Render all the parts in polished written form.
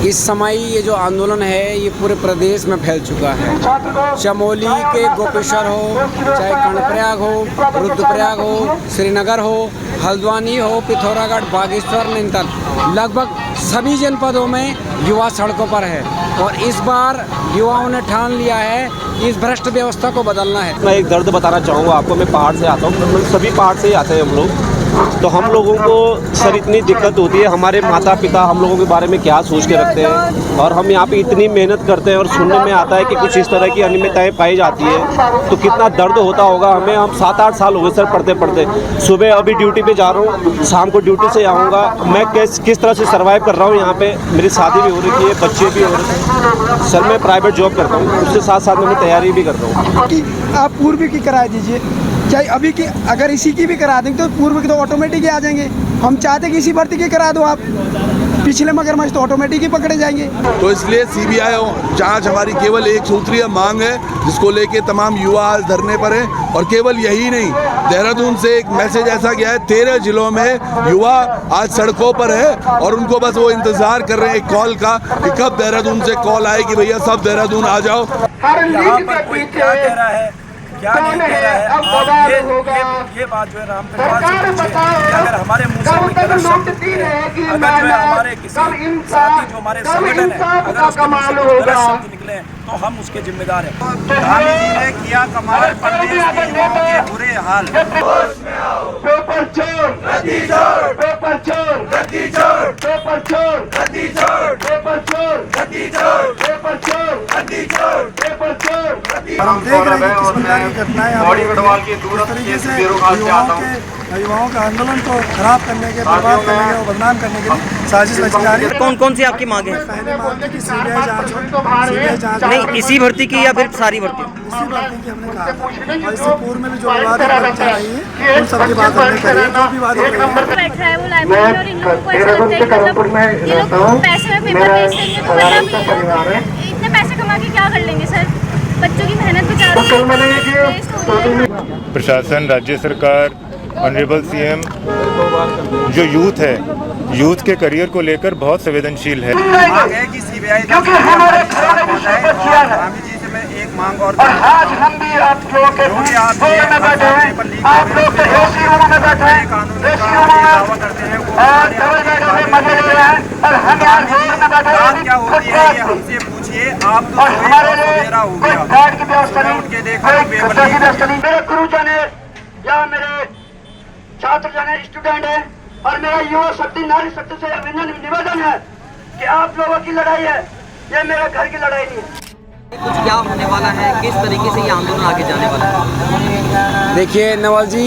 इस समय ये जो आंदोलन है ये पूरे प्रदेश में फैल चुका है। चमोली के गोपेश्वर हो, चाहे कर्णप्रयाग हो, रुद्रप्रयाग हो, श्रीनगर हो, हल्द्वानी हो, पिथौरागढ़, बागेश्वर, नैनीताल, लगभग सभी जनपदों में युवा सड़कों पर है। और इस बार युवाओं ने ठान लिया है इस भ्रष्ट व्यवस्था को बदलना है। मैं एक दर्द बताना चाहूँगा आपको। मैं पहाड़ से आता हूँ, सभी पहाड़ से ही आते हैं हम लोग। तो हम लोगों को सर इतनी दिक्कत होती है, हमारे माता पिता हम लोगों के बारे में क्या सोच के रखते हैं, और हम यहाँ पे इतनी मेहनत करते हैं और सुनने में आता है कि कुछ इस तरह की अनियमितताएं पाई जाती है, तो कितना दर्द होता होगा हमें। हम 7-8 साल हो गए सर पढ़ते पढ़ते। सुबह अभी ड्यूटी पे जा रहा हूँ, शाम को ड्यूटी से आऊँगा। मैं किस तरह से सर्वाइव कर रहा हूँ यहाँ पे। मेरी शादी भी हो रही है, बच्चे भी हो रहे हैं सर। मैं प्राइवेट जॉब करता हूँ, उसके साथ साथ मैं तैयारी भी करता हूँ। आप पूर्व की करा दीजिए, चाहे अभी की, अगर इसी की भी करा देंगे तो पूर्व की तो ऑटोमेटिक ही आ जाएंगे। हम चाहते कि इसी भर्ती की करा दो आप, पिछले मगरमच्छ तो ऑटोमेटिक ही पकड़े जाएंगे। तो इसलिए सीबीआई जांच हमारी केवल एक सूत्रीय मांग है, जिसको लेके तमाम युवा आज धरने पर हैं। और केवल यही नहीं, देहरादून से एक मैसेज ऐसा गया है, 13 जिलों में युवा आज सड़कों पर है और उनको बस वो इंतजार कर रहे हैं एक कॉल का कि कब देहरादून से कॉल आए कि भैया सब देहरादून आ जाओ। यहाँ पर कोई क्या कह रहा है, क्या नहीं कह रहा है, ये बात जो है राम प्रसाद से पूछिए कि अगर हमारे मुंह से कोई गलत शब्द निकले, अगर जो है हमारे किसी साथी जो हमारे संगठन है, अगर उसके मुंह से कोई गलत शब्द निकले तो हम उसके जिम्मेदार हैं। गांधी जी ने किया कमाल प्रदेश के युवाओं के बुरे हाल। पेपर चोर, गद्दी चोर, पेपर चोर, गद्दी चोर, पेपर चोर, गद्दी चोर, पेपर चोर, गद्दी चोर, पेपर चोर, गद्दी चोर, पेपर चोर, गद्दी चोर। हम देख रहे हैं किस प्रकार की घटनाएं इस तरीके से युवाओं का आंदोलन को खराब करने के, बर्बाद करने के और बदनाम करने के लिए साजिश रची जा रही है। कौन कौन सी आपकी मांगे हैं? पहले मांग है कि सीबीआई जांच हो, सीबीआई जांच नहीं, इसी भर्ती की या फिर सारी भर्ती? इसी भर्ती की हमने कहा था। और इससे पूर्व में भी जो विवादित भर्तियां आई हैं उन सबकी बात हमने करी, जो भी बात हो रही है। बैठ रहा है वो लाइब्रेरी और इन लोगों को ऐसा लगता है कि मतलब ये लोग पैसे में पेपर बेच देंगे तो मतलब इतने पैसे कमा के क्या कर लेंगे सर? बच्चों की मेहनत बचा रहे हैं। प्रशासन, राज्य सरकार, ऑनरेबल सीएम जो यूथ है, यूथ के करियर को लेकर बहुत संवेदनशील है। मांग है कि सीबीआई गांधी जी से मैं एक मांग और आज हम भी आप लोगों के बोल में बैठे हैं, आप लोग के एसी रूम में बैठे हैं, एसी रूम में और डबल बेडों में मजे ले रहे हैं और हम यहाँ जोर में बैठे हैं। क्या होती है ये हमसे पूछिए। आप तो हमारे लिए कोई बेड की व्यवस्था नहीं, कोई खर्चे की व्यवस्था नहीं। मेरे गुरुजन है या मेरे छात्र जन है, स्टूडेंट है, और मेरा युवा शक्ति, नारी शक्ति से निवेदन है कि आप लोगों की लड़ाई है, ये मेरे घर की लड़ाई नहीं है। कुछ क्या होने वाला है, किस तरीके से ये आंदोलन आगे जाने वाला है? देखिए नवाज जी,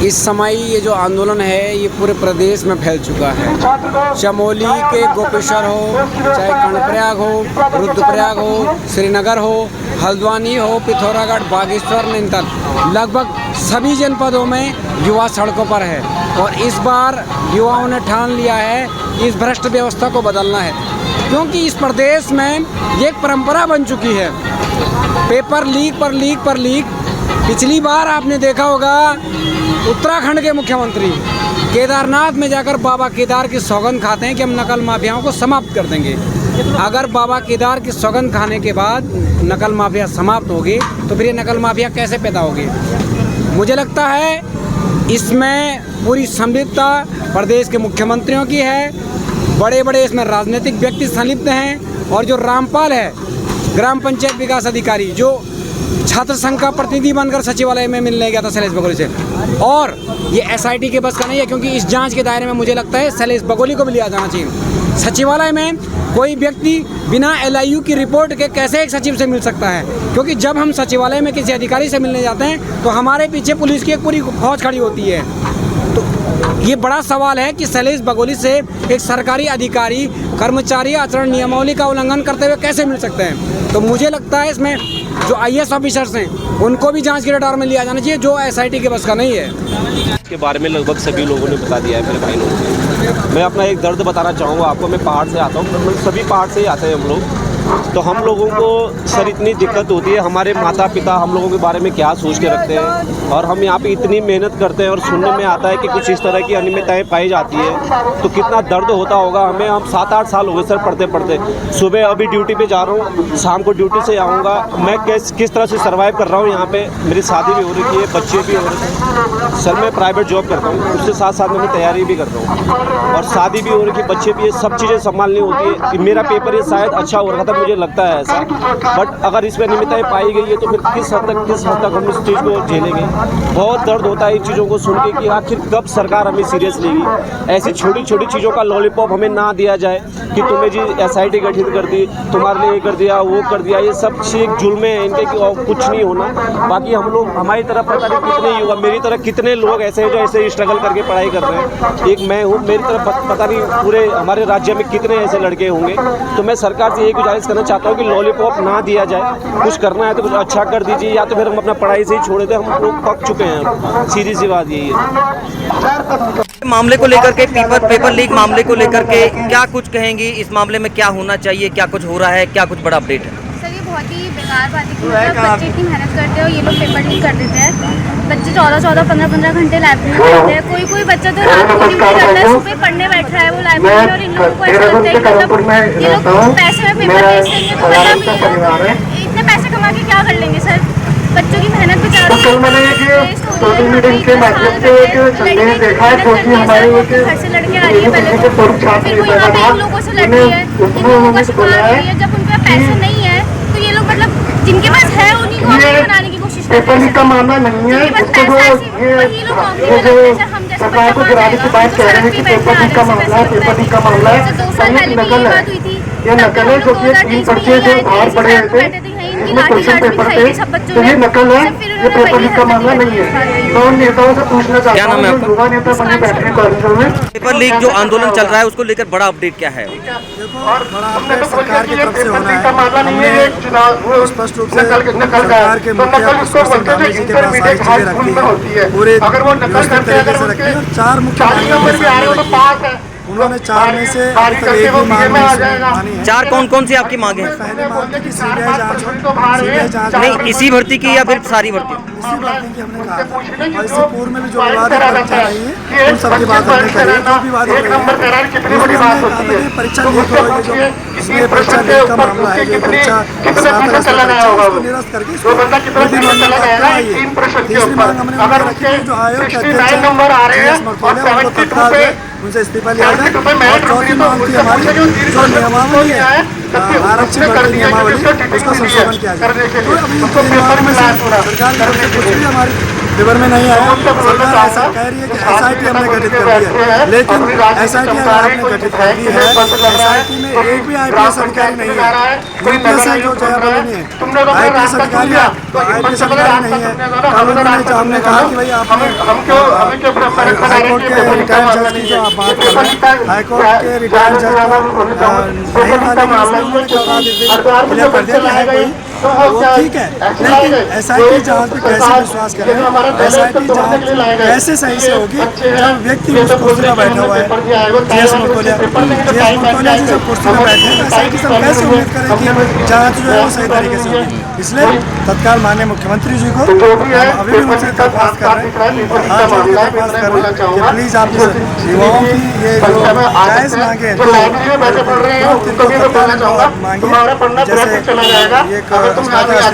इस समय ये जो आंदोलन है ये पूरे प्रदेश में फैल चुका है। चमोली के गोपेश्वर हो, चाहे कर्णप्रयाग हो, रुद्रप्रयाग हो, श्रीनगर हो, हल्द्वानी हो, पिथौरागढ़, बागेश्वर, नैनीताल, लगभग सभी जनपदों में युवा सड़कों पर है। और इस बार युवाओं ने ठान लिया है इस भ्रष्ट व्यवस्था को बदलना है, क्योंकि इस प्रदेश में ये एक परंपरा बन चुकी है, पेपर लीक पर लीक पर लीक। पिछली बार आपने देखा होगा उत्तराखंड के मुख्यमंत्री केदारनाथ में जाकर बाबा केदार की सौगंध खाते हैं कि हम नकल माफियाओं को समाप्त कर देंगे। अगर बाबा केदार की सौगंध खाने के बाद नकल माफिया समाप्त होगी तो फिर ये नकल माफिया कैसे पैदा होगी? मुझे लगता है इसमें पूरी संलिप्तता प्रदेश के मुख्यमंत्रियों की है, बड़े बड़े इसमें राजनीतिक व्यक्ति संलिप्त हैं। और जो रामपाल है, ग्राम पंचायत विकास अधिकारी, जो छात्र संघ का प्रतिनिधि बनकर सचिवालय में मिलने गया था शैलेश बगोली से, और ये एसआईटी के बस का नहीं है, क्योंकि इस जांच के दायरे में मुझे लगता है शैलेश बगोली को भी लिया जाना चाहिए। सचिवालय में कोई व्यक्ति बिना एलआईयू की रिपोर्ट के कैसे एक सचिव से मिल सकता है? क्योंकि जब हम सचिवालय में किसी अधिकारी से मिलने जाते हैं तो हमारे पीछे पुलिस की एक पूरी फौज खड़ी होती है। तो ये बड़ा सवाल है कि शैलेश बगोली से एक सरकारी अधिकारी कर्मचारी आचरण नियमावली का उल्लंघन करते हुए कैसे मिल सकते हैं? तो मुझे लगता है इसमें जो आईएएस ऑफिसर्स हैं उनको भी जांच के रडार में लिया जाना चाहिए, जो एसआईटी के बस का नहीं है। इसके बारे में लगभग सभी लोगों ने बता दिया है मेरे भाई लोगों ने। मैं अपना एक दर्द बताना चाहूँगा आपको। मैं पहाड़ से आता हूँ, सभी पहाड़ से ही आते हैं हम लोग। तो हम लोगों को सर इतनी दिक्कत होती है, हमारे माता पिता हम लोगों के बारे में क्या सोच के रखते हैं, और हम यहाँ पे इतनी मेहनत करते हैं और सुनने में आता है कि कुछ इस तरह की अनियमितताएं पाई जाती है, तो कितना दर्द होता होगा हमें। हम 7-8 साल हो गए सर पढ़ते पढ़ते, सुबह अभी ड्यूटी पे जा रहा हूँ, शाम को ड्यूटी से आऊँगा, मैं किस तरह से सर्वाइव कर रहा हूँ यहाँ पे। मेरी शादी भी हो रही है, बच्चे भी हो रहे हैं सर, मैं प्राइवेट जॉब करता हूँ, उसके साथ साथ मैं तैयारी भी कर रहा हूँ, और शादी भी हो रही है, बच्चे भी, ये सब चीज़ें संभालनी होती है। मेरा पेपर ये शायद अच्छा हो रहा था, मुझे लगता है ऐसा, बट अगर इसमें अनियमितताएं पाई गई है तो फिर किस हद तक हम इस चीज़ को झेलेंगे। बहुत दर्द होता है इन चीज़ों को सुन के कि आखिर कब सरकार हमें सीरियस लेगी। ऐसी छोटी छोटी चीज़ों का लॉलीपॉप हमें ना दिया जाए कि तुम्हें जी SIT गठित कर दी, तुम्हारे लिए ये कर दिया, वो कर दिया, ये सब चीज़ जुल्म है इनके कि और कुछ नहीं होना। बाकी हम लोग, हमारी तरफ पता नहीं कितने युवा, मेरी तरह कितने लोग ऐसे हैं जो ऐसे स्ट्रगल करके पढ़ाई कर रहे हैं। एक मैं हूँ, मेरी तरफ पता नहीं पूरे हमारे राज्य में कितने ऐसे लड़के होंगे। तो मैं सरकार से यही गुजारिश करना चाहता हूँ कि लॉलीपॉप ना दिया जाए, कुछ करना है तो कुछ अच्छा कर दीजिए, या तो फिर हम अपना पढ़ाई से ही छोड़ दें। हम लोग पक चुके हैं, सीधी सी बात यही है। मामले को लेकर के पेपर लीक मामले को लेकर के क्या कुछ कहेंगी? इस मामले में क्या होना चाहिए, क्या कुछ हो रहा है, क्या कुछ बड़ा अपडेट है? सर ये बहुत ही बेकार बात है कि मतलब बच्चे इतनी मेहनत करते हैं और ये लोग पेपर लीक कर देते हैं। बच्चे 14-14, 15-15 घंटे लाइब्रेरी में रहते हैं। कोई बच्चा तो रात को ड्यूटी करता है, सुबह पढ़ने बैठ रहा है वो लाइब्रेरी में, और इन लोगों को ऐसा लगता है कि मतलब ये लोग पैसे में पेपर बेच देंगे, तो मतलब इतने पैसे कमा के क्या कर लेंगे सर? बच्चों की मेहनत बेचारों घर से लड़के आ रही है, पहले तो फिर वो यहाँ पे इन लोगों से लड़ रही है, इन लोगों को सिखा रही है। जब उनके पास पैसे नहीं है तो ये लोग मतलब जिनके पास है उन्हीं को आगे बनाने की कोशिश करते हैं। का मामला नहीं है, जिनके पास पैसा है वही लोग हम जैसे सरकार को गिराने की बात कह रहे हैं कि पेपर लीक का मामला है, पेपर लीक का मामला है। 2 साल पहले भी ये बात हुई थी, ये नकल है, जो कि 3 पर्चे जो बाहर पड़े हुए थे इसमें क्वेश्चन पेपर थे, तो ये नकल है, ये पेपर लीक का मामला नहीं है। तो उन नेताओं से पूछना चाहता हूँ, जो युवा नेता बने बैठे हैं कॉलेजों में, पेपर लीक जो आंदोलन चल रहा है उसको लेकर बड़ा अपडेट क्या है? सरकार की तरफ से होना है। हमने स्पष्ट रूप से सरकार के मुखिया पुष्कर धामी जी के पास सारी चीजें रखी है, पूरे व्यवस्थित तरीके से रखी है, और 4 मुख्य मांगे उन्होंने 4 में से अभी तक एक भी मांग मानी है। 4 कौन सी आपकी मांगे हैं? पहले मांग थी कि सीबीआई जांच नहीं, इसी भर्ती की या फिर सारी भर्ती? इसी भर्ती की हमने कहा, और इससे पूर्व में भी जो विवादित परीक्षा रही है उन सबकी बात हमने करी, जो भी बात हो रही है। परीक्षा लीक हो रही है, जो इसमें परीक्षा लीक का मामला है, जो परीक्षा स्नातक स्तर परीक्षा उसको निरस्त करके इसको विधि मंडल तक कराइए। तीसरी मांग हमने उनसे रखी है, जो आयोग के अध्यक्ष GS मरतोलिया उनको तत्काल उनसे इस्तीफा लिया जाए। और चौथी मांग थी हमारी, जो नियमावली है आरक्षण भर्ती नियमावली, उसका संशोधन किया जाए। तो अभी इनके नियमावली में सरकार की तरफ से कुछ भी हमारी फेवर में नहीं आया। सरकार ऐसा कह रही है कि SIT हमने गठित कर दी है, लेकिन SIT अगर आपने गठित कर दी है, SIT में एक भी IPS अधिकारी नहीं है। UPS है जो जयाबलिनी है, IPS अधिकारी है तो IPS अधिकारी नहीं है। कल उन्होंने हमने कहा कि भाई आपने हाईकोर्ट के रिटायर्ड जज की जो आप बात कर रहे हैं, हाईकोर्ट के रिटायर्ड जज को नहीं था, लेकिन क्लियर कर दिया कि है कोई, वो ठीक है, लेकिन SIT जांच पे कैसे विश्वास करें? SIT जांच कैसे सही से होगी जब व्यक्ति उस कुर्सी में बैठा हुआ है? GS मरतोलिया जी जब कुर्सी में बैठे हैं तो SIT सब कैसे उम्मीद करें कि जांच जो है वो सही तरीके से होगी? इसलिए तत्काल माननीय मुख्यमंत्री जी को अभी भी उनसे दरख्वास्त कर रहे हैं, हाथ जोड़ के दरख्वास्त कर रहे हैं कि प्लीज़ आप युवाओं की ये जो जायज़ मांगे तो मांगे, जैसे ये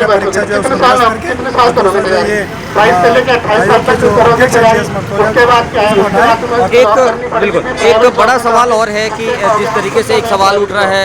परीक्षा जो है उसको निरस्त करके ये आयोग के जो अध्यक्ष है GS मरतोलिया एक बड़ा सवाल और है कि जिस तरीके से एक सवाल उठ रहा है